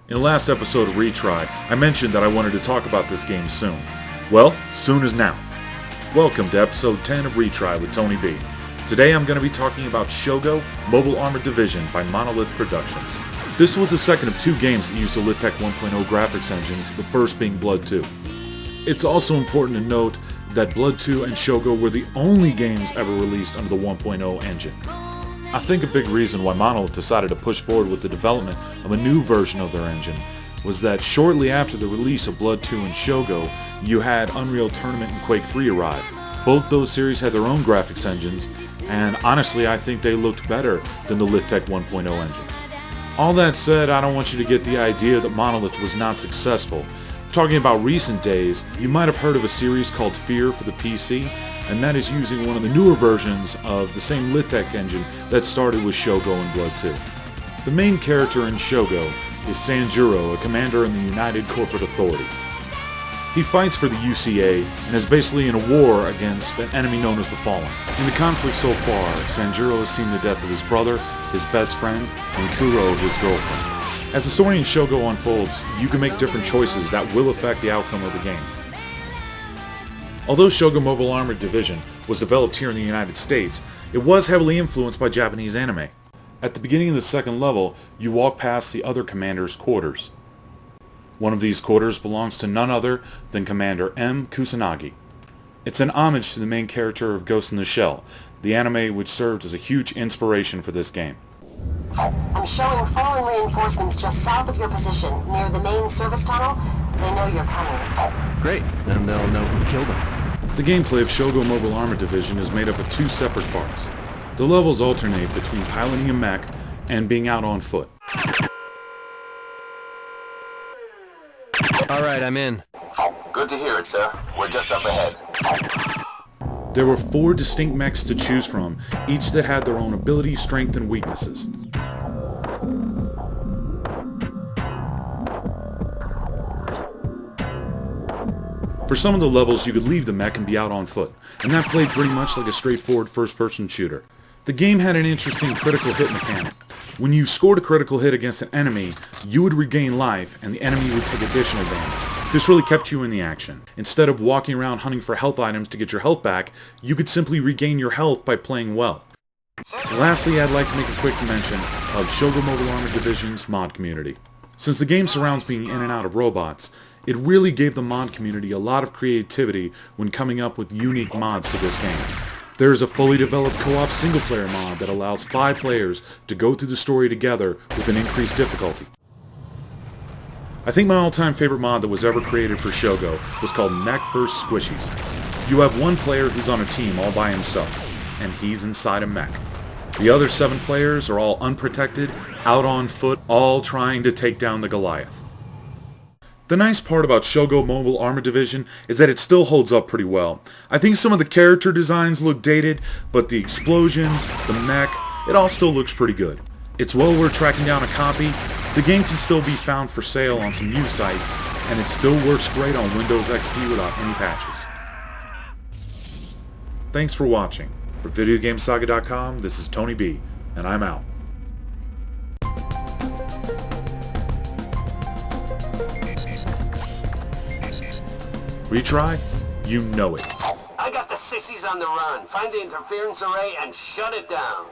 In the last episode of Retry, I mentioned that I wanted to talk about this game soon. Well, soon is now. Welcome to episode 10 of Retry with Tony B. Today I'm going to be talking about Shogo, Mobile Armored Division by Monolith Productions. This was the second of two games that used the Litech 1.0 graphics engines, the first being Blood 2. It's also important to note that Blood 2 and Shogo were the only games ever released under the 1.0 engine. I think a big reason why Monolith decided to push forward with the development of a new version of their engine was that shortly after the release of Blood 2 and Shogo, you had Unreal Tournament and Quake 3 arrive. Both those series had their own graphics engines, and honestly I think they looked better than the Litech 1.0 engine. All that said, I don't want you to get the idea that Monolith was not successful. Talking about recent days, you might have heard of a series called Fear for the PC, and that is using one of the newer versions of the same Litech engine that started with Shogo and Blood 2. The main character in Shogo is Sanjuro, a commander in the United Corporate Authority. He fights for the UCA and is basically in a war against an enemy known as the Fallen. In the conflict so far, Sanjuro has seen the death of his brother, his best friend, and Kuro, his girlfriend. As the story in Shogo unfolds, you can make different choices that will affect the outcome of the game. Although Shogo Mobile Armored Division was developed here in the United States, it was heavily influenced by Japanese anime. At the beginning of the second level, you walk past the other commander's quarters. One of these quarters belongs to none other than Commander M. Kusanagi. It's an homage to the main character of Ghost in the Shell, the anime which served as a huge inspiration for this game. I'm showing fallen reinforcements just south of your position, near the main service tunnel. They know you're coming. Great, then they'll know who killed him. The gameplay of Shogo Mobile Armored Division is made up of two separate parts. The levels alternate between piloting a mech and being out on foot. Alright, I'm in. Good to hear it, sir. We're just up ahead. There were 4 distinct mechs to choose from, each that had their own abilities, strengths, and weaknesses. For some of the levels, you could leave the mech and be out on foot, and that played pretty much like a straightforward first-person shooter. The game had an interesting critical hit mechanic. When you scored a critical hit against an enemy, you would regain life, and the enemy would take additional damage. This really kept you in the action. Instead of walking around hunting for health items to get your health back, you could simply regain your health by playing well. And lastly, I'd like to make a quick mention of Shogo Mobile Armored Division's mod community. Since the game surrounds being in and out of robots, it really gave the mod community a lot of creativity when coming up with unique mods for this game. There is a fully developed co-op single-player mod that allows 5 players to go through the story together with an increased difficulty. I think my all-time favorite mod that was ever created for Shogo was called Mech vs. Squishies. You have one player who's on a team all by himself, and he's inside a mech. The other 7 players are all unprotected, out on foot, all trying to take down the Goliath. The nice part about Shogo Mobile Armored Division is that it still holds up pretty well. I think some of the character designs look dated, but the explosions, the mech, it all still looks pretty good. It's well worth tracking down a copy. The game can still be found for sale on some used sites, and it still works great on Windows XP without any patches. Thanks for watching. For VideoGameSaga.com, this is Tony B, and I'm out. Retry? You know it. I got the sissies on the run. Find the interference array and shut it down.